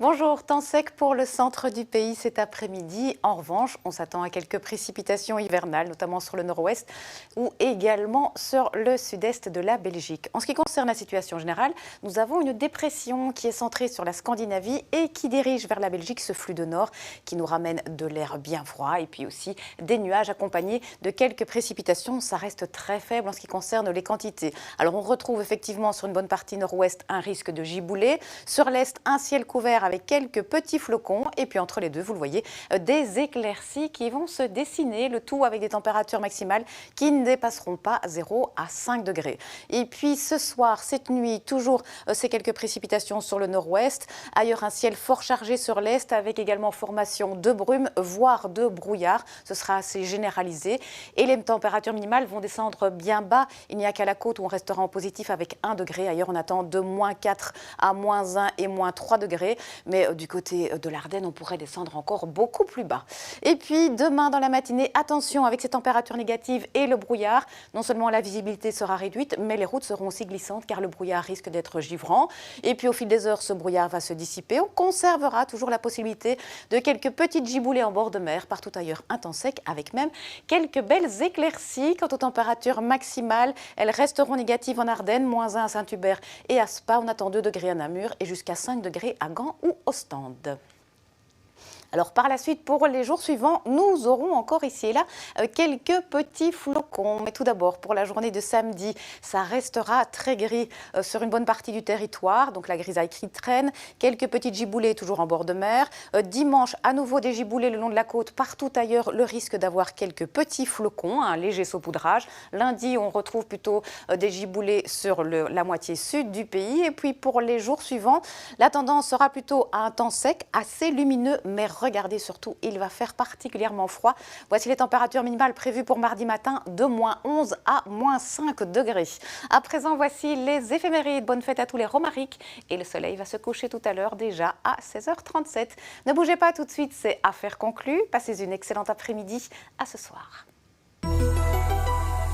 Bonjour, temps sec pour le centre du pays cet après-midi. En revanche, on s'attend à quelques précipitations hivernales, notamment sur le nord-ouest ou également sur le sud-est de la Belgique. En ce qui concerne la situation générale, nous avons une dépression qui est centrée sur la Scandinavie et qui dirige vers la Belgique ce flux de nord qui nous ramène de l'air bien froid et puis aussi des nuages accompagnés de quelques précipitations. Ça reste très faible en ce qui concerne les quantités. Alors on retrouve effectivement sur une bonne partie nord-ouest un risque de giboulée. Sur l'est, un ciel couvert avec quelques petits flocons et puis entre les deux, vous le voyez, des éclaircies qui vont se dessiner, le tout avec des températures maximales qui ne dépasseront pas 0 à 5 degrés. Et puis ce soir, cette nuit, toujours ces quelques précipitations sur le nord-ouest, ailleurs un ciel fort chargé sur l'est avec également formation de brume, voire de brouillard. Ce sera assez généralisé et les températures minimales vont descendre bien bas. Il n'y a qu'à la côte où on restera en positif avec 1 degré. Ailleurs, on attend de -4 à -1 et -3 degrés. Mais du côté de l'Ardenne, on pourrait descendre encore beaucoup plus bas. Et puis demain dans la matinée, attention avec ces températures négatives et le brouillard. Non seulement la visibilité sera réduite, mais les routes seront aussi glissantes car le brouillard risque d'être givrant. Et puis au fil des heures, ce brouillard va se dissiper. On conservera toujours la possibilité de quelques petites giboulées en bord de mer. Partout ailleurs, un temps sec avec même quelques belles éclaircies. Quant aux températures maximales, elles resteront négatives en Ardennes, -1 à Saint-Hubert et à Spa. On attend 2 degrés à Namur et jusqu'à 5 degrés à Gand ou Ostende. Alors par la suite, pour les jours suivants, nous aurons encore ici et là quelques petits flocons. Mais tout d'abord, pour la journée de samedi, ça restera très gris sur une bonne partie du territoire. Donc la grisaille qui traîne, quelques petites giboulées toujours en bord de mer. Dimanche, à nouveau des giboulées le long de la côte. Partout ailleurs, le risque d'avoir quelques petits flocons, un léger saupoudrage. Lundi, on retrouve plutôt des giboulées sur la moitié sud du pays. Et puis pour les jours suivants, la tendance sera plutôt à un temps sec, assez lumineux, mais regardez surtout, il va faire particulièrement froid. Voici les températures minimales prévues pour mardi matin de -11 à -5 degrés. À présent, voici les éphémérides. Bonne fête à tous les romariques. Et le soleil va se coucher tout à l'heure déjà à 16h37. Ne bougez pas tout de suite, c'est affaire conclue. Passez une excellente après-midi. À ce soir.